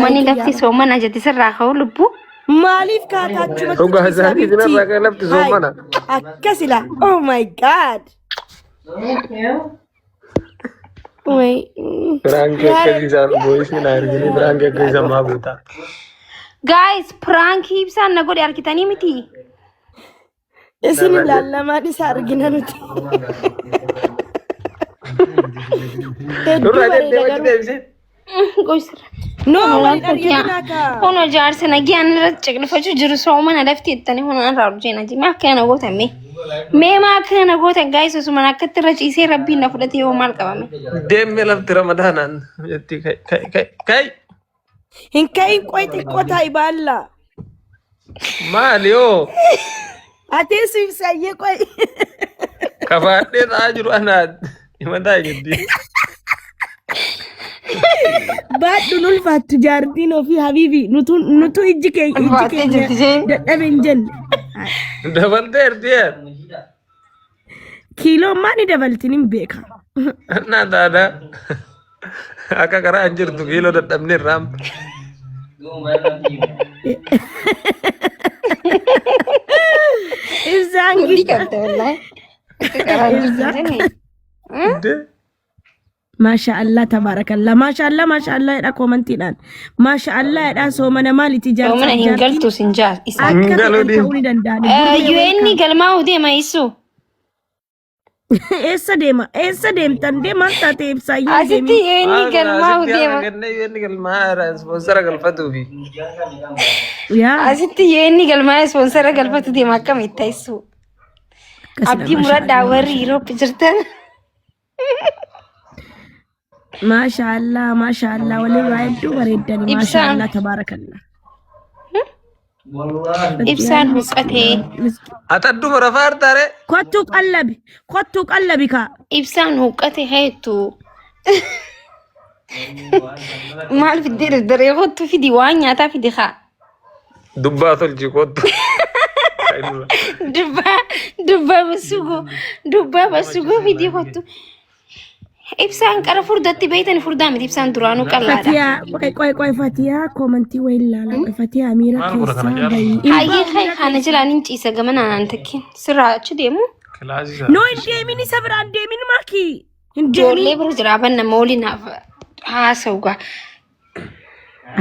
Mani lafti soomana jette sirraa ka'u lubbu. Maaliif kaataachuma Dhugaa isaanii kanarraa kan lafti soomana. Akkasila. Oh my god. Prank akkasiisan boys ni argini prank akkasiisan maa buuta. Guys, prank ibsaan na godhe argitanii miti. Isin ilaalamaa isa argina nuti. Nurraa jettee wajji deebisee. Goysira. No, waliin argina ka. Hono jaarsa nagaan irratti ciqilfachuu jiru soomana lafti ittanii hono irraa urjeenaa ji. Maa kana goota mee? Mee maa kana goota guys osuma akkatti irra ciisee rabbiin na fudhate yoo maal qabame? Deemme lafti ramadaanaan jetti kai. Hin kain qoy xiqqoo ta'i baalla. Maali yoo? Ati siibsayyee qoy. Kafaadhee ta'aa jiru anaat. Himataa jetti. Baadhu nulfaattu jaartiin ofii habiibi nutu ijji keenya dadhabe hin jenne. Dabalteertee. Kiiloo maani dabaltiin hin beeka. Naa taata. Akka karaa hin jirtu kiiloo dadhabne irraam. Ibsaan Mashallah tabarakallah mashallah edha commentiidhaan mashallah edha soomana maaliti jaarsa soomana hin galtu sinjaar isa ta'uu danda'an UN galmaa deema isu eessa deemtan deeman taate ibsaayyee asitti UN galmaa deema UN galmaa sponsora galfatuufi asitti UN galmaa sponsora galfatu deema akkamitti isu abdii muraddaa warri Europe jirtan mashallah wali raaydu bareedani mashallah tabarakallah ibsaan huqqate ataddu marafaar tare kottu qallabi ka ibsaan huqqate heetu maal fidde daree kottu fidi waan nyaataa fidi ka dubbaa tolchi kottu dubbaa basugo fidi kottu ibsaan qara furdatti beeytani furdaa miti ibsaan duraanuu qallaadha. Qoy Fatiyaa komantii wayii ilaala. Fatiyaa Amiira keessaa bayi. Hayyee kana jilaan hin ciisa gamana naan takkin sirraa achi deemu. No hin deemin isa biraan deemin maaki. Ijoollee bira jira banna mooliin haasawugaa.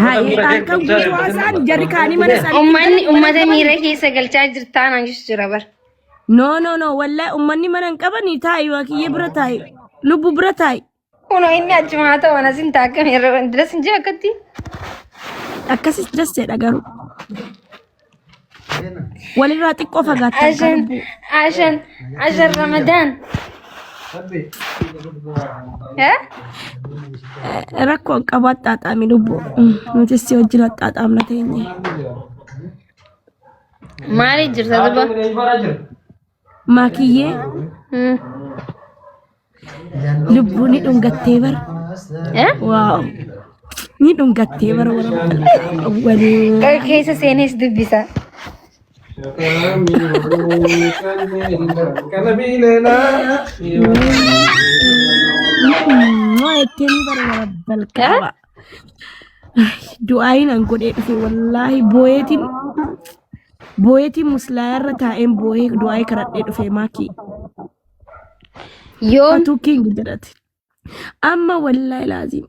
Hayyee harka guutuu haasaan jarri kaanii mana isaanii. Uummata miira keessa galchaa jirtaan anjus jira bar. No wallahi uummanni mana hin qabanii taa'i waakiyyee bira taa'i. Lubbu bira taa'i. Kuno inni achumaa ta'u ana sin taakame irra diras hin akkatti. Akkasis diras jedha garuu. Walirraa xiqqoo fagaata. Ashan Ramadaan. Rakkoon qabaa xaaxaami lubbu. Nuti si wajjin xaaxaamna teenye. Maali jirta duba? Maakiyyee. Lubbu ni dhungattee bar. Waaw. Ni dhungattee bar wali. Keessa seenes dubbisa. Du'aayin an godhee dhufe wallahi booyetiin muslaayarra taa'een booyee du'aayii kadhadhee dhufe maakii. Yoon king jedhate amma wallahi laazim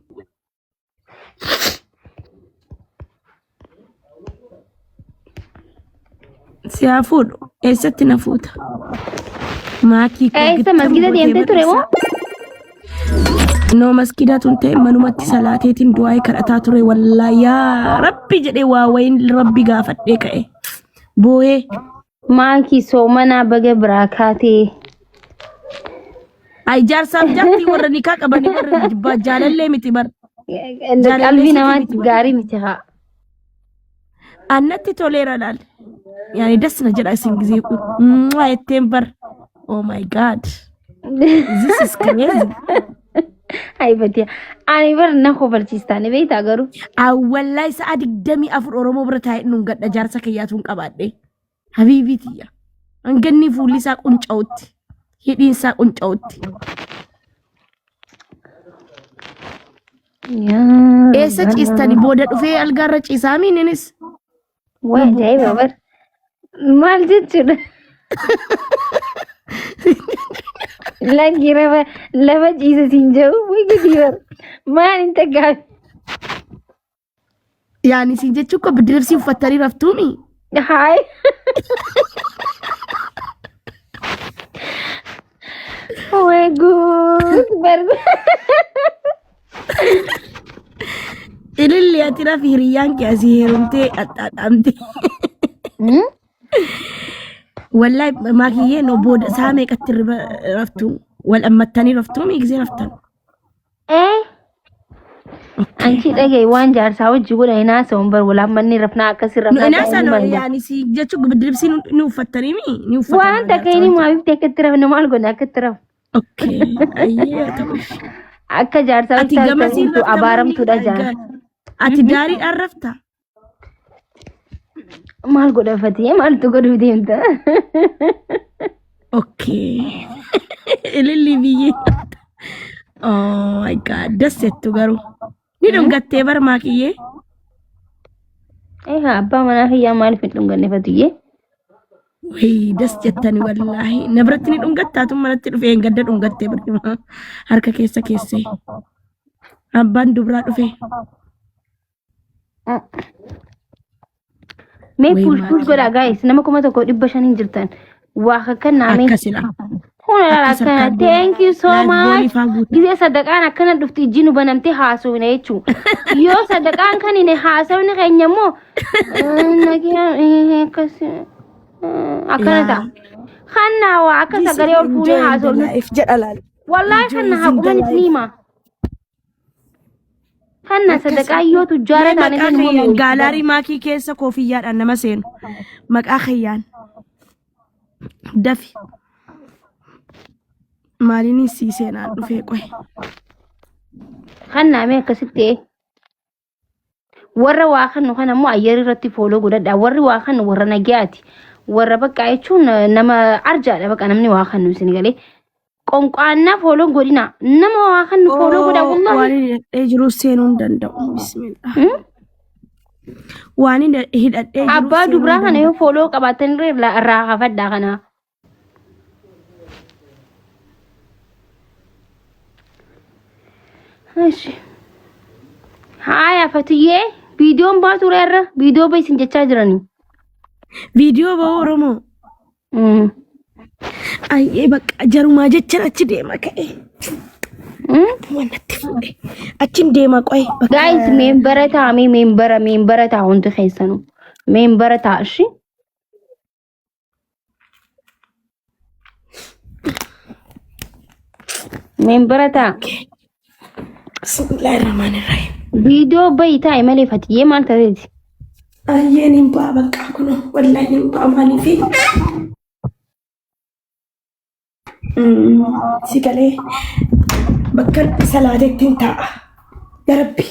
siyafuudhu eessatti na fuuta maakii eessa masgida deemtee ture moo no masgida tun ta'e manumatti salaateetiin du'aayii kadhataa ture wallahi yaa rabbi jedhee waa wayin rabbi gaafadhee ka'e booyee maakii soomanaa baga biraa kaatee ay jaarsaaf jaartii warra nikaa qabanii warra jaalallee miti bar qalbii namaatti gaarii miti haa annatti toleera laal yaani dasna jedha isin gizee etteen bar oh my god this is crazy ay batiya ani bar na kobalchiistaan beeyta garuu wallahi sa'a 24 oromoo bira taa'ee nun gadha jaarsa kiyyaatuun qabaadhe habiibitiya anganni fuulli isaa qunca'utti hidhiin isaa qunca'utti Eessa ciistani booda dhufee algaarra ciisaami innis. Waa ajaa'iba bar. Maal jechuudha? Lagi lama ciisa siin jiru wayii gadi bar. Maal hin tagaaf? Yaani siin jechuun ko bidiribsii uffattanii raftuumi. Haay. Oh my god. Barba. Ililli ati rafi hiriyyaan kee asii heerumtee axxaadhaamte. Wallahi maakiyyee no booda saa meeqatti raftu wal ammattanii raftuumi gisee raftan. Anchi dhagee waan jaarsaa wajji godha hinaasa umbar walaammanni rafnaa akkasii rafnaa hinaasa no yaani si jechuun bidiribsii ni uffattanii mi ni uffatan waan takka inni maafitti akkatti rafne maal godha akkatti raf okay ayyee ta'u akka jaarsaa ati gamasiin abaaramtuudha jaan ati daariidhaan rafta maal godha fatiyee maaltu godhuu deemta okay ililli biyyee oh my god dassettu garuu ni dhungattee bar maakiyyee abbaa manaa kiyyaa maaliif hin dhunganne fatiyee wayii das jettani wallaahi na biratti ni dhungattaatu manatti dhufee hin gadda dhungattee bar harka keessa keessee abbaan dubraa dhufee mee push godha guys nama 1,500 jirtan waa akka naamee akkasila thank you so much. Gizee sadaqaan akkana dhufti ijji nu banamtee haasofne jechuun. Yoo sadaqaan kan inni haasofne keenya immoo akkana ta'a. Kannaa waa akka sagalee ol fuunee haasofne. Wallaahi kannaa haquman isliima. Kannaa sadaqaa yoo tujjaara taane immoo gaalaarii maakii keessa koofiyyaadhaan nama seenu. Maqaa kiyyaan. Dafi. Maalini si seenaan dhufee qoy. Kannaa mee akkasitti warra waa kannu kana immoo ayyari irratti fooloo godhadha. Warri waa kannu warra nagaati. Warra bakka jechuun nama arjaadha bakka namni waa kannu isin galee. Qonqaannaa fooloo godhina. Nama waa kannu fooloo godha wallahi. Waan hidhadhee jiru seenuu hin danda'u. Bismillah. Waan hidhadhee jiru. Abbaa dubraa kana yoo fooloo qabaatan irraa hafadhaa kana. Haya fatiyee viidiyoon baatu irra viidiyoo ba'isin jechaa jiranii. Viidiyoo ba'u Oromoo. Ayyee bakka jarumaa jechaan achi deema ka'e. Wanatti fuudhe achiin deema qoy. Guys meembara taa'amee meembara ta'a hundi keessanuu meembara ta'a shi. Meembara ta'a. Bismillahirrahmanirrahim. Video baita malee fatiyee maal ta'eeti? Ayyeen hin ba'a bakka kuno wallahi hin ba'a maaliifi? Si galee bakka salaateetti hin taa'a. Ya Rabbi.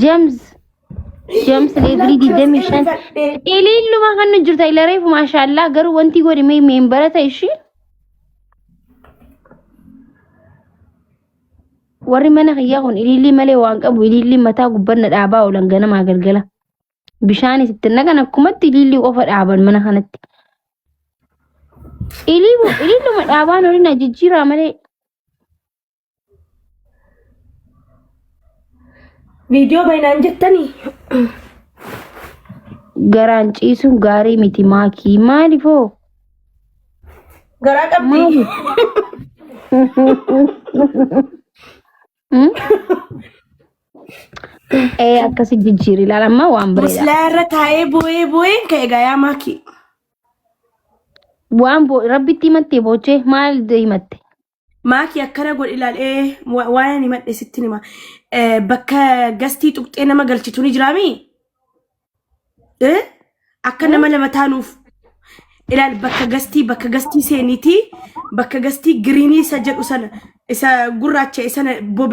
James Legri di demishan. Ilillu ma kan jirta ilareef maashaallah garuu wanti godhi mee meembara ta'e ishi. Warri mana kiyyaa kun ililli malee waan qabu ililli mataa gubbanna dhaabaa oolan ganamaa galgala. Bishaan isitti nagan akkumatti ililli qofa dhaaban mana kanatti. Ililluma dhaabaan olin jijjiiraa malee. Video bainaan jettanii garaan ciisuun gaarii miti maakii maalifoo? Garaa qabdi. Akkasi jijjiiri ilaalamma waan bareeda. Muslaarra taa'ee boo'een ka'e gayaa maakii. Waan rabbitti himattee boochee maal himatte? Maakii akkana godhi ilaalee waan himadhe sitti hima. Bakka gastii tuqxee nama galchitu ni jiraami? Akka nama lama taanuuf ilaal bakka gastii seeniiti bakka gastii giriinii isa jedhu sana isa gurraacha isa bobe